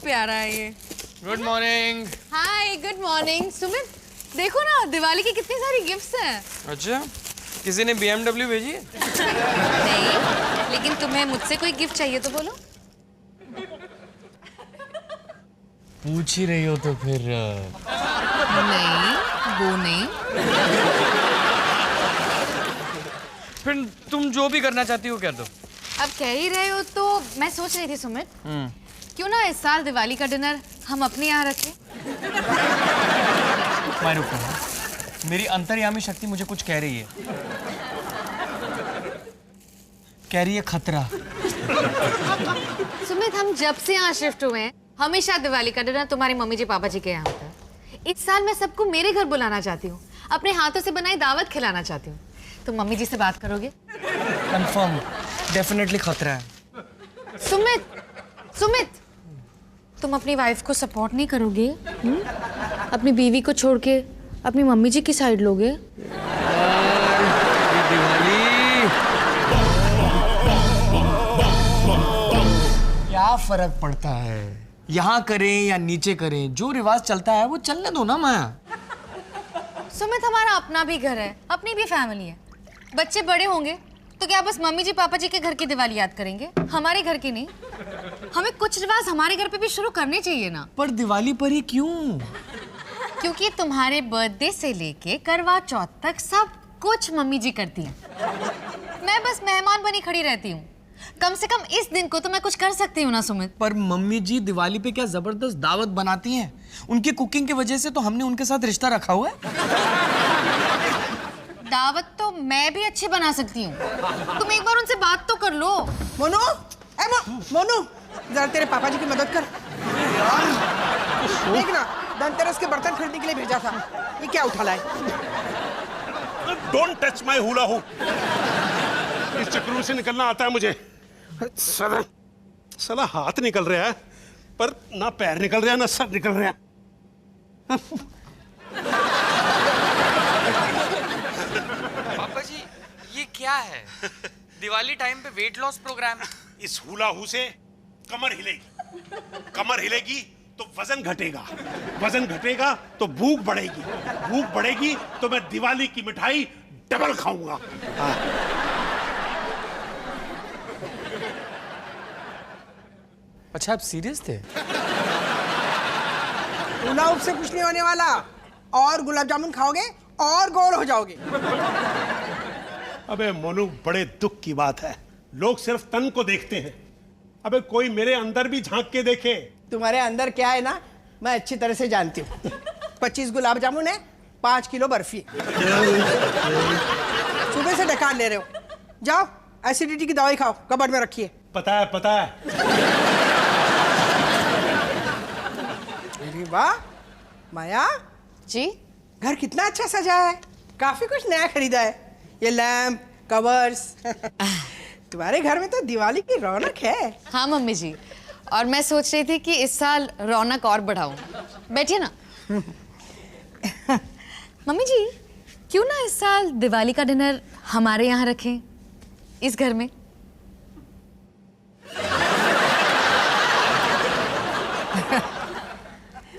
प्यारा है ये। Good morning. Hi, good morning. Sumit, देखो ना दिवाली की कितनी सारी गिफ्ट्स हैं। अच्छा, किसी ने BMW भेजी है? नहीं, लेकिन तुम्हें मुझसे कोई गिफ्ट चाहिए तो बोलो। पूछ ही रही हो तो फिर नहीं, वो नहीं। फिर तुम जो भी करना चाहती हो कर दो। अब कह ही रहे हो तो मैं सोच रही थी सुमित, क्यों ना इस साल दिवाली का डिनर हम अपने यहाँ रखें। मैं रुको, मेरी अंतर्यामी शक्ति मुझे कुछ कह रही है। कह रही है खतरा। सुमित, हम जब से यहाँ शिफ्ट हुए हैं हमेशा दिवाली का डिनर तुम्हारी मम्मी जी पापा जी के यहाँ होता है। इस साल मैं सबको मेरे घर बुलाना चाहती हूँ, अपने हाथों से बनाई दावत खिलाना चाहती हूँ। तुम मम्मी जी से बात करोगे? कंफर्म, डेफिनेटली खतरा है। सुमित, तुम अपनी वाइफ को सपोर्ट नहीं करोगे? अपनी बीवी को छोड़ के अपनी मम्मी जी की साइड लोगे? दिवाली क्या फर्क पड़ता है, यहाँ करें या नीचे करें, जो रिवाज चलता है वो चलने दो ना माया। सुमित, हमारा अपना भी घर है, अपनी भी फैमिली है। बच्चे बड़े होंगे तो क्या बस मम्मी जी पापा जी के घर की दिवाली याद करेंगे, हमारे घर की नहीं? हमें कुछ रिवाज हमारे घर पे भी शुरू करने चाहिए ना। पर दिवाली पर ही क्यों? क्योंकि तुम्हारे बर्थडे से लेके करवा चौथ तक सब कुछ मम्मी जी करती हैं। मैं बस मेहमान बनी खड़ी रहती हूँ। कम से कम इस दिन को तो मैं कुछ कर सकती हूँ ना सुमित। पर मम्मी जी दिवाली पे क्या जबरदस्त दावत बनाती हैं। उनकी कुकिंग की वजह से तो हमने उनके साथ रिश्ता रखा हुआ है। दावत तो मैं भी अच्छी बना सकती हूँ, तुम एक बार उनसे बात तो कर लो। मोनू, मोनू, जरा तेरे पापा जी की मदद कर। देख ना, धनतेरस के बर्तन खरीदने के लिए भेजा था, ये क्या उठा लाए? Don't touch my hula hoop. इस चक्रों से निकलना आता है मुझे। साला हाथ निकल रहा है, पर ना पैर निकल रहा है ना सर निकल रहा है। पापा जी, ये क्या है? दिवाली टाइम पे वेट लॉस प्रोग्राम। इस हुला हू से कमर हिलेगी, कमर हिलेगी तो वजन घटेगा, वजन घटेगा तो भूख बढ़ेगी, भूख बढ़ेगी तो मैं दिवाली की मिठाई डबल खाऊंगा। अच्छा, आप सीरियस थे? गुलाब से कुछ नहीं होने वाला, और गुलाब जामुन खाओगे और गोल हो जाओगे। अबे मोनू, बड़े दुख की बात है, लोग सिर्फ तन को देखते हैं। अबे कोई मेरे अंदर भी झांक के देखे। तुम्हारे अंदर क्या है ना, मैं अच्छी तरह से जानती हूँ। 25 गुलाब जामुन है, 5 किलो बर्फी। सुबह से डकार ले रहे हो, जाओ एसिडिटी की दवाई खाओ, कबर्ड में रखिए। पता है, पता है। अरे वाह माया जी, घर कितना अच्छा सजा है, काफी कुछ नया खरीदा है। ये लैम्प, कवर्स। तुम्हारे घर में तो दिवाली की रौनक है। हाँ मम्मी जी, और मैं सोच रही थी कि इस साल रौनक और बढ़ाऊं। बैठिए ना। मम्मी जी, क्यों ना इस साल दिवाली का डिनर हमारे यहाँ रखें, इस घर में?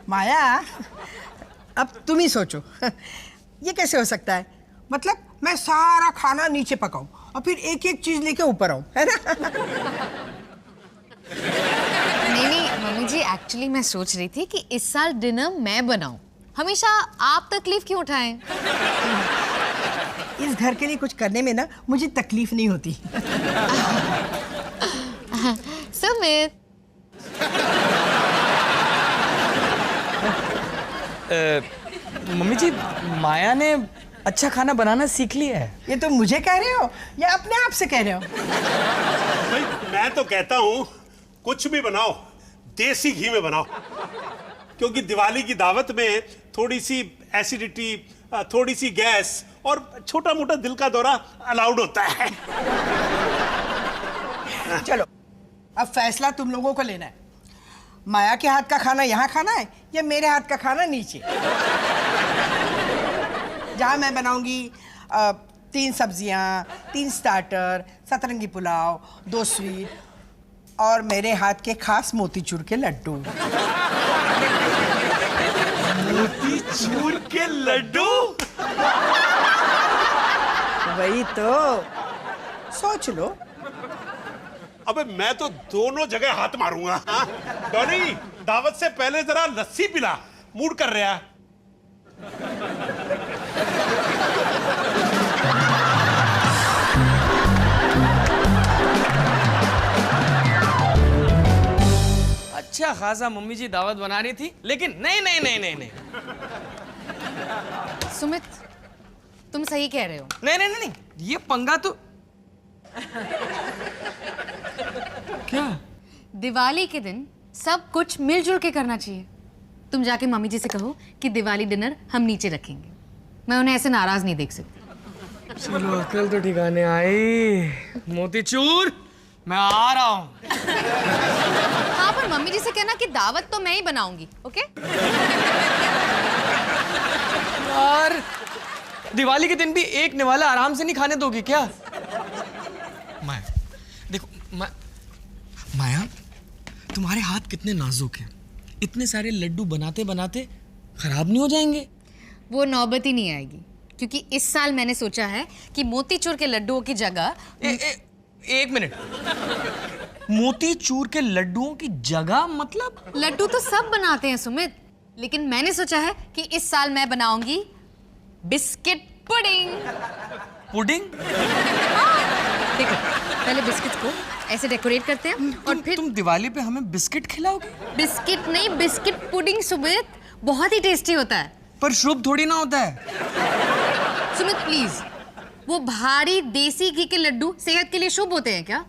माया, अब तुम ही सोचो, ये कैसे हो सकता है? मतलब मैं सारा खाना नीचे पकाऊं और फिर एक एक चीज लेके ऊपर आऊं, है ना? नहीं मम्मी जी, एक्चुअली मैं सोच रही थी कि इस साल डिनर मैं बनाऊं। हमेशा आप तकलीफ क्यों उठाएं? इस घर के लिए कुछ करने में ना मुझे तकलीफ नहीं होती। सुमित, मम्मी जी, माया ने अच्छा खाना बनाना सीख लिया है। ये तो मुझे कह रहे हो या अपने आप से कह रहे हो? भाई मैं तो कहता हूं कुछ भी बनाओ देसी घी में बनाओ, क्योंकि दिवाली की दावत में थोड़ी सी एसिडिटी, थोड़ी सी गैस और छोटा मोटा दिल का दौरा अलाउड होता है। चलो, अब फैसला तुम लोगों को लेना है। माया के हाथ का खाना यहाँ खाना है या मेरे हाथ का खाना नीचे? जहाँ मैं बनाऊंगी 3 सब्जियाँ, 3 स्टार्टर, 7 रंगी पुलाव, 2 स्वीट, और मेरे हाथ के खास मोतीचूर के लड्डू। मोतीचूर के लड्डू? वही तो, सोच लो। अबे मैं तो दोनों जगह हाथ मारूंगा। हाँ? डॉनी, दावत से पहले जरा लस्सी पिला, मूड कर रहा है। अच्छा खासा मम्मी जी दावत बना रही थी, लेकिन नहीं नहीं नहीं नहीं नहीं सुमित, तुम सही कह रहे हो। नहीं नहीं नहीं, ये पंगा तो क्या? दिवाली के दिन सब कुछ मिलजुल के करना चाहिए। तुम जाके मम्मी जी से कहो कि दिवाली डिनर हम नीचे रखेंगे। मैं उन्हें ऐसे नाराज नहीं देख सकती। चलो अकल तो ठिकाने आई। मोतीचूर, मैं आ रहा हूँ। हाँ, पर मम्मी जी से कहना कि दावत तो मैं ही बनाऊंगी, ओके? यार, दिवाली के दिन भी एक निवाला आराम से नहीं खाने दोगी क्या? माया, देखो माया, तुम्हारे हाथ कितने नाजुक हैं। इतने सारे लड्डू बनाते बनाते खराब नहीं हो जाएंगे? वो नौबत ही नहीं आएगी, क्योंकि इस साल मैंने सोचा है कि मोतीचूर के लड्डुओं की जगह एक मिनट, मोतीचूर के लड्डुओं की जगह मतलब? लड्डू तो सब बनाते हैं सुमित, लेकिन मैंने सोचा है कि इस साल मैं बनाऊंगी बिस्किट पुडिंग। पुडिंग? देखो, पहले बिस्किट को ऐसे डेकोरेट करते हैं और फिर तुम दिवाली पे हमें बिस्किट खिलाओगे? बिस्किट नहीं, बिस्किट पुडिंग सुमित, बहुत ही टेस्टी होता है। पर शुभ थोड़ी ना होता है। सुमित प्लीज, वो भारी देसी घी के लड्डू सेहत के लिए शुभ होते हैं क्या?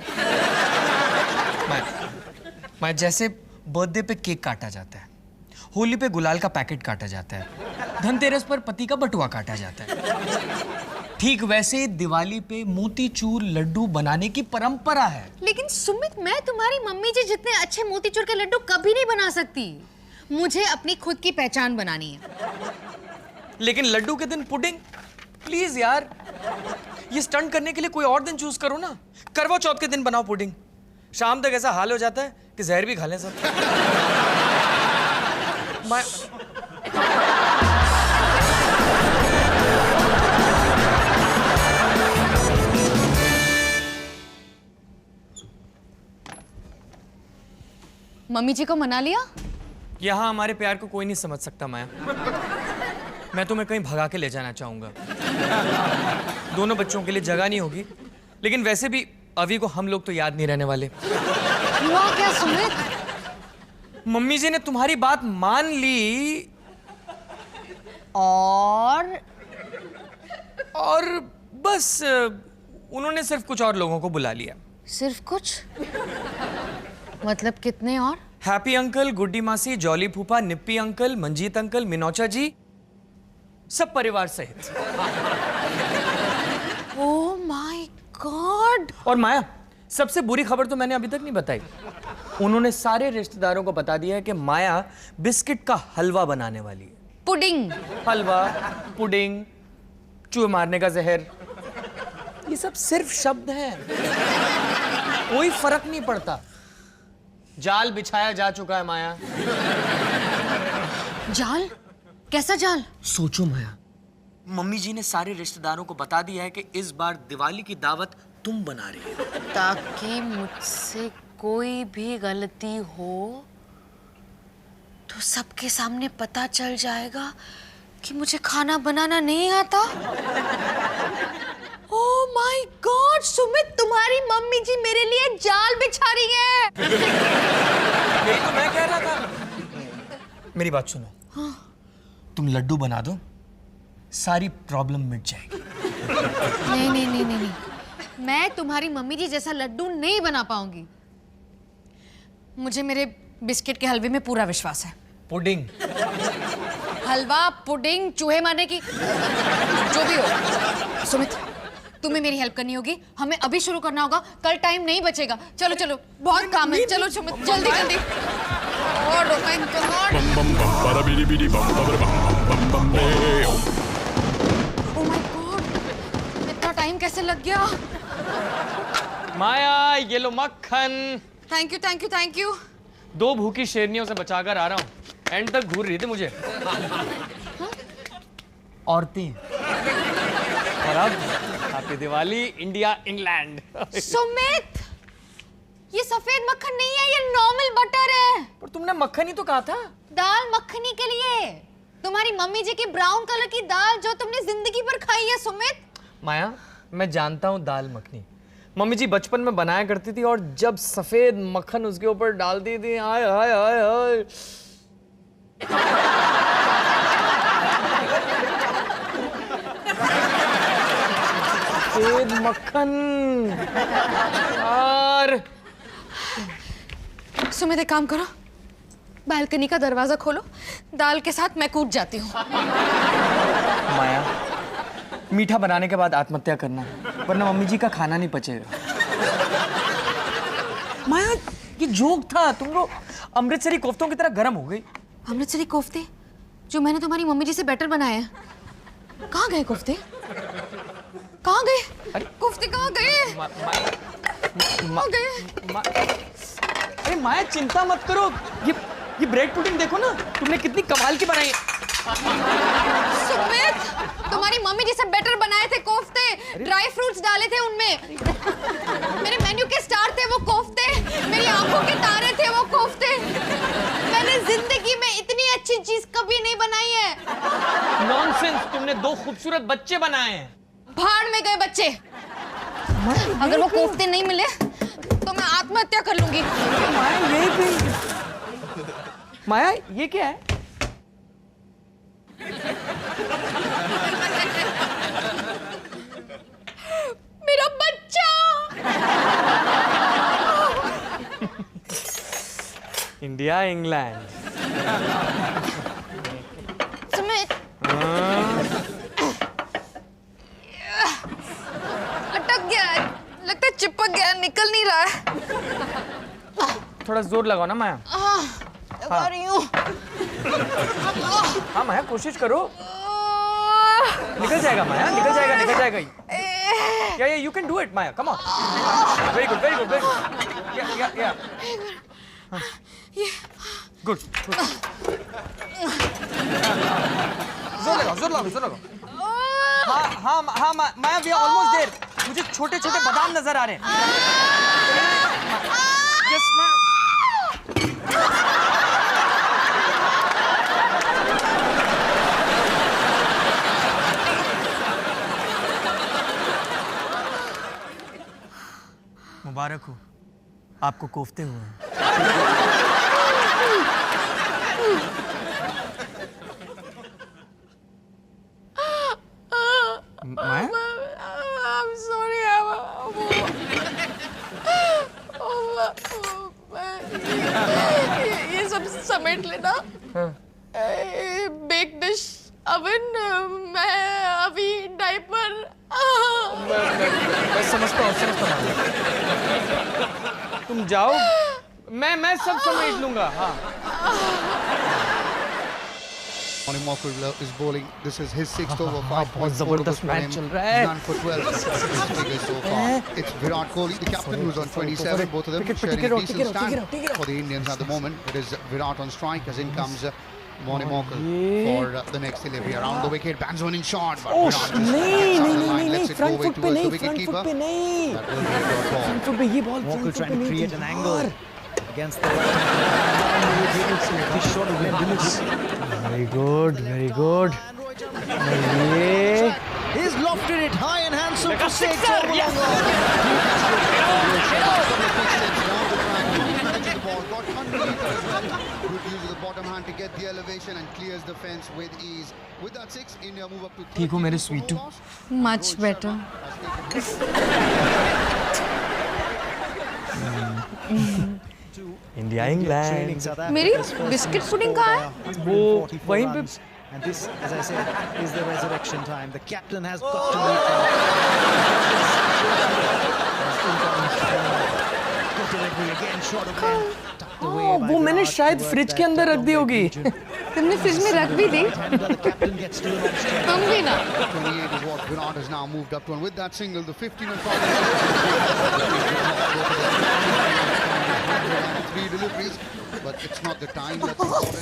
मैं जैसे बर्थडे पे केक काटा जाता है, होली पे गुलाल का पैकेट काटा जाता है, धनतेरस पर पति का बटुआ काटा जाता है, ठीक वैसे दिवाली पे मोतीचूर लड्डू बनाने की परंपरा है। लेकिन सुमित, मैं तुम्हारी मम्मी जी जितने अच्छे मोतीचूर के लड्डू कभी नहीं बना सकती। मुझे अपनी खुद की पहचान बनानी है। लेकिन लड्डू के दिन पुडिंग? प्लीज यार, ये स्टंट करने के लिए कोई और दिन चूज करो ना। करवा चौथ के दिन बनाओ पुडिंग। शाम तक ऐसा हाल हो जाता है कि जहर भी खा लें सब। मैं मम्मी जी को मना लिया? यहाँ हमारे प्यार को कोई नहीं समझ सकता माया। मैं तुम्हें कहीं भगा के ले जाना चाहूंगा। दोनों बच्चों के लिए जगह नहीं होगी, लेकिन वैसे भी अभी को हम लोग तो याद नहीं रहने वाले। हुआ क्या सुमित? मम्मी जी ने तुम्हारी बात मान ली और बस उन्होंने सिर्फ कुछ और लोगों को बुला लिया। सिर्फ कुछ? मतलब कितने और? हैप्पी अंकल, गुड्डी मासी, जॉली फूफा, निप्पी अंकल, मंजीत अंकल, मिनोचा जी, सब परिवार सहित। Oh my God! और माया, सबसे बुरी खबर तो मैंने अभी तक नहीं बताई। उन्होंने सारे रिश्तेदारों को बता दिया है कि माया बिस्किट का हलवा बनाने वाली है। पुडिंग? हलवा, पुडिंग, चूहे मारने का जहर, ये सब सिर्फ शब्द हैं, कोई फर्क नहीं पड़ता। जाल बिछाया जा चुका है माया। जाल? कैसा जाल? सोचो माया, मम्मी जी ने सारे रिश्तेदारों को बता दिया है कि इस बार दिवाली की दावत तुम बना रही हो, ताकि मुझसे कोई भी गलती हो तो सबके सामने पता चल जाएगा कि मुझे खाना बनाना नहीं आता। ओह माय गॉड सुमित, तुम्हारी मम्मी जी मेरे लिए जाल बिछा रही है। यही तो मैं कह रहा था। मेरी बात सुनो। हाँ। तुम लड्डू बना दो, सारी प्रॉब्लम मिट जाएगी। नहीं नहीं नहीं नहीं, मैं तुम्हारी मम्मी जी जैसा लड्डू नहीं बना पाऊंगी। मुझे मेरे बिस्किट के हलवे में पूरा विश्वास है। पुडिंग? हलवा, पुडिंग, चूहे मारने की, जो भी हो। सुमित, तुम्हें मेरी हेल्प करनी होगी। हमें अभी शुरू करना होगा, कल टाइम नहीं बचेगा। चलो चलो, बहुत काम है। चलो सुमित, जल्दी जल्दी। गॉड, ओह माय गॉड, इतना टाइम कैसे लग गया? माया, ये लो मक्खन। Thank you thank you thank you. 2 भूखी शेरनियों से बचाकर आ रहा हूँ, एंड तक घूर रही थी मुझे। औरतें। और अब happy Diwali India England. Sumit, ये सफेद मक्खन नहीं है, ये नॉर्मल बटर है। पर तुमने मक्खन ही तो कहा था। दाल मखनी के लिए, तुम्हारी मम्मी जी की ब्राउन कलर की दाल जो तुमने जिंदगी भर खाई है सुमित। माया, मैं जानता हूँ दाल मखनी मम्मी जी बचपन में बनाया करती थी, और जब सफेद मक्खन उसके ऊपर डालती थी, हाय हाय हाय हाय। सफेद मक्खन। और सुमित एक काम करो, बालकनी का दरवाजा खोलो, दाल के साथ मैं कूद जाती हूँ। माया, मीठा बनाने के बाद आत्महत्या करना, वरना मम्मी जी का खाना नहीं पचेगा। माया, ये जोक था, तुम लोग अमृतसरी कोफ्तों की तरह गर्म हो गई। अमृतसरी कोफ्ते जो मैंने तुम्हारी मम्मी जी से बेटर बनाए हैं, कहाँ गए कोफ्ते? कहाँ गए कोफ्ते? कहाँ गए? कहाँ गए? अरे माया, चिंता मत करो, ये ब्रेड पुडिंग देखो ना, तुमने कितनी कमाल की बनाई है। सुमित, तुम्हारी मम्मी जी से बेटर बनाए थे कोफ्ते, ड्राई फ्रूट्स डाले थे उनमें। मेरे मेन्यू के स्टार थे वो कोफ्ते, मेरी आंखों के तारे थे वो कोफ्ते। मैंने जिंदगी में इतनी अच्छी चीज कभी नहीं बनाई है। नॉनसेंस, तुमने 2 खूबसूरत बच्चे बनाए हैं। भाड़ में गए बच्चे। अगर वो कोफ्ते नहीं मिले तो मैं आत्महत्या कर लूंगी। माया, यही पे माया, ये क्या है? मेरा बच्चा। India England. सुमित, अटक गया है, लगता है चिपक गया, निकल नहीं रहा है। थोड़ा जोर लगाओ ना माया। लगा रही हूँ। हाँ माया, कोशिश करो, निकल जाएगा माया, निकल जाएगा, निकल जाएगा। या you can do it Maya, come on. Very good, very good, very good. या गुड। जोर लगाओ, जोर लगाओ, जोर लगाओ। हाँ माया, वी आर ऑलमोस्ट देयर। मुझे छोटे छोटे बादाम नजर आ रहे हैं। यस माया। मुबारक हो, आपको कोफ्ते हुए हैं। माया? I'm sorry. ये सब समेट लेना। बेक डिश, अवन, मैं अभी डायपर। मैं समझता हूँ। तुम जाओ, मैं सब समेट लूंगा। हाँ। Moni Mocker is bowling. This is his 6th over, 5 points. जबरदस्त मैच चल रहा है। None for 12 figures so far. It's Virat Kohli, the captain, who's on 27. Both of them sharing a decent stand for the Indians at the moment. It is Virat on strike, as in comes Moni Mocker for the next delivery around the wicket. Bangs one in shot, but Virat just gets out the line, lets it go away towards the wicketkeeper. That will be a ball. Front foot पे ये ball, Walker trying to create an angle against the right. This shot will be minutes. Very good, very good. ये He's lofted it high and handsome for six. Good use of the bottom hand to get the elevation and clears the fence with ease. With that 6, India move up to 30. ठीक हो मेरे Sweetu? Much better. India England. मेरी biscuit pudding कहाँ है? वो वहीं पे। And this, as I said, is the resurrection time. The captain has got to meet good delivery again, shot again. Tucked away by वो मैंने Virat शायद towards फ्रिज that के अंदर रख दी long होगी। region. तुमने फ्रिज में रख भी दी? The captain gets to the long strike. हम भी ना। 28 is what Virat has now moved up to, and with that single, the 15 and 5. many deliveries, but it's not the time that's important.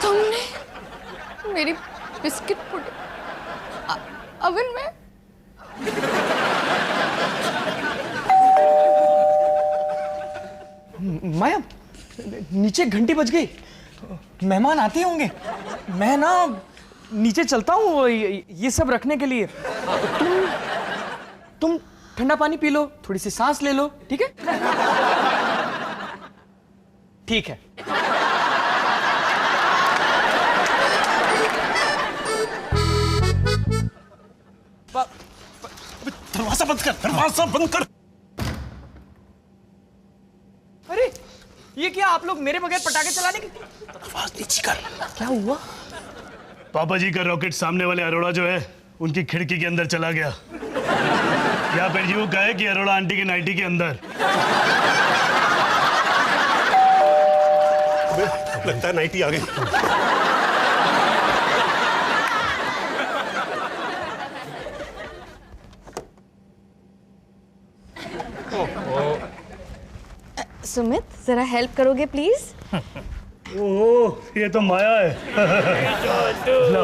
तुमने मेरी biscuit pudding oven में? माया, नीचे घंटी बज गई, मेहमान आते होंगे। मैं ना नीचे चलता हूँ ये सब रखने के लिए। तुम ठंडा पानी पी लो, थोड़ी सी सांस ले लो, ठीक है? ठीक है। दरवाजा बंद कर, दरवाजा बंद कर। अरे ये क्या, आप लोग मेरे बगैर पटाखे चलाने की? आवाज नीची कर। क्या हुआ? पापा जी का रॉकेट सामने वाले अरोड़ा जो है उनकी खिड़की के अंदर चला गया, या फिर यूं कहे कि अरोड़ा आंटी की नाइटी के अंदर। लगता है नाइटी आ गई। सुमित, जरा हेल्प करोगे प्लीज? ओह, ये तो माया है। ला,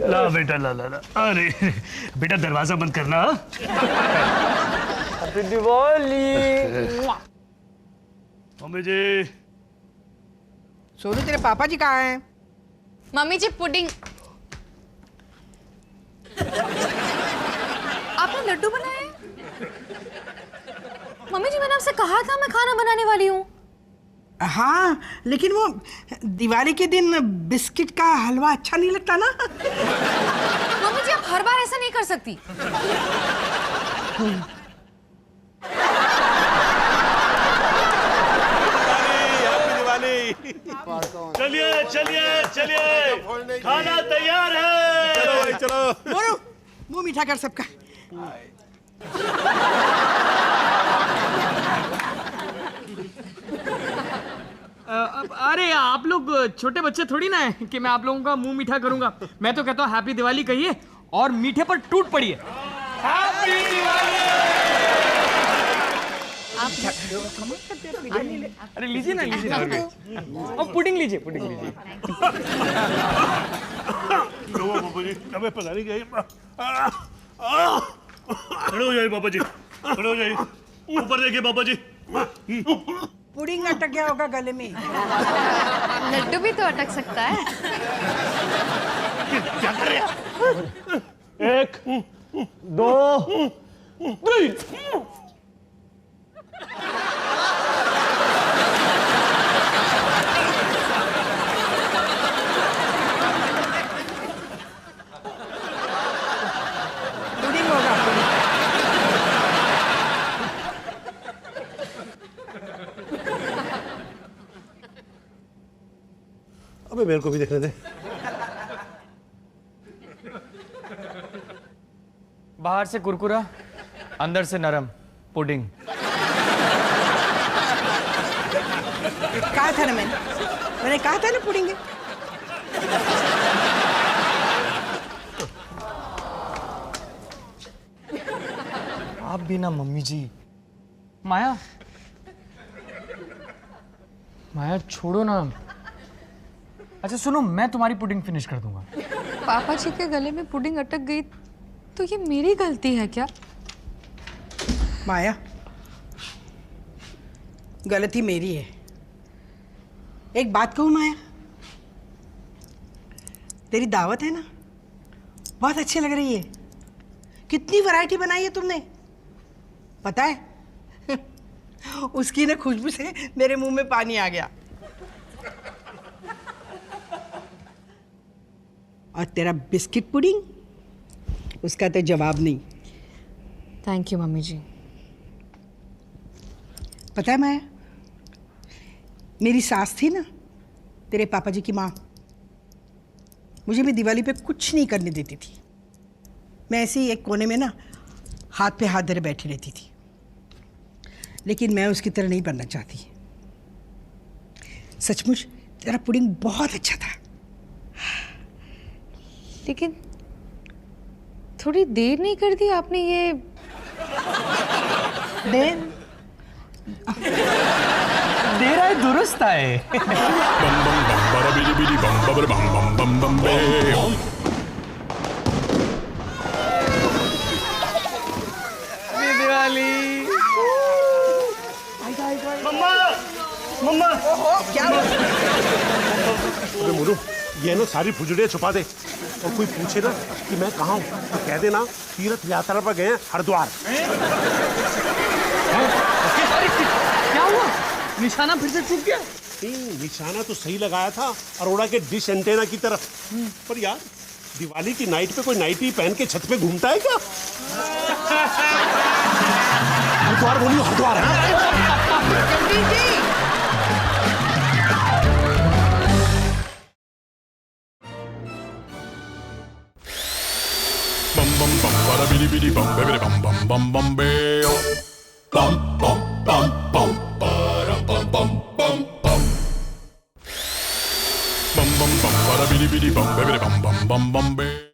ला बेटा, ला ला ला। अरे बेटा, दरवाजा बंद करना। हैप्पी दिवाली। मम्मी जी। सोनू, तेरे पापा जी कहाँ हैं? मम्मी जी पुडिंग। आपने लड्डू बनाए? मम्मी जी, मैंने आपसे कहा था मैं खाना बनाने वाली हूँ। हाँ, लेकिन वो दिवाली के दिन बिस्किट का हलवा अच्छा नहीं लगता ना। मम्मी जी, आप हर बार ऐसा नहीं कर सकती। चलिए चलिए चलिए, खाना तैयार है। चलो भाई, चलो। मोनू, मुंह मीठा कर सबका। अरे आप लोग छोटे बच्चे थोड़ी ना है कि मैं आप लोगों का मुंह मीठा करूंगा। मैं तो कहता हूँ हैप्पी दिवाली कहिए और मीठे पर टूट पड़िए। हैप्पी दिवाली। अरे लीजिए ना, लीजिए ना। और पुडिंग लीजिए, पुडिंग लीजिए। पापा जी, अबे पता नहीं क्या। खड़े हो जाइए पापा जी, खड़े हो जाइए। ऊपर देखिए पापा जी। पुडिंग अटक गया होगा गले में। लड्डू भी तो अटक सकता है। क्या कर रहे हैं? 1 2 3। पुडिंग होगा, पुडिंग। अबे मेरे को भी देखने दे। बाहर से कुरकुरा, अंदर से नरम पुडिंग। कहा था ना मैंने कहा था ना पुडिंग है। आप भी ना मम्मी जी। माया, माया छोड़ो ना। अच्छा सुनो, मैं तुम्हारी पुडिंग फिनिश कर दूंगा। पापा जी के गले में पुडिंग अटक गई तो ये मेरी गलती है क्या? माया, गलती मेरी है। एक बात कहूँ माया, तेरी दावत है ना, बहुत अच्छी लग रही है। कितनी वैरायटी बनाई है तुमने, पता है? उसकी ना खुशबू से मेरे मुंह में पानी आ गया। और तेरा बिस्किट पुडिंग, उसका तो जवाब नहीं। थैंक यू मम्मी जी। पता है माया, मेरी सास थी ना, तेरे पापा जी की माँ, मुझे भी दिवाली पे कुछ नहीं करने देती थी। मैं ऐसे ही एक कोने में ना हाथ पे हाथ धरे बैठी रहती थी। लेकिन मैं उसकी तरह नहीं बनना चाहती। सचमुच तेरा पुडिंग बहुत अच्छा था। लेकिन थोड़ी देर नहीं कर दी आपने ये? देर देर आए दुरुस्त आए। Happy दिवाली। मम्मा क्या हुआ? अरे मोनू, ये ना सारी फुजड़ियाँ छुपा दे, और कोई पूछे ना कि मैं कहाँ हूँ तो कह देना तीर्थ यात्रा पर गए हैं हरिद्वार। क्या हुआ? निशाना फिर से चूक गया? नहीं, निशाना तो सही लगाया था अरोड़ा के डिश एंटेना की तरफ, पर यार दिवाली की नाइट पे कोई नाइटी पहन के छत पे घूमता है क्या? हरिद्वार बोलियो, हरिद्वार। जल्दी जी। bum bum bum bada bidi bidi bum baby bum bum bum bum beo bum bum bum bum bada bum bum bum bum bum bum bum bada bidi bidi bum baby bum bum bum bum beo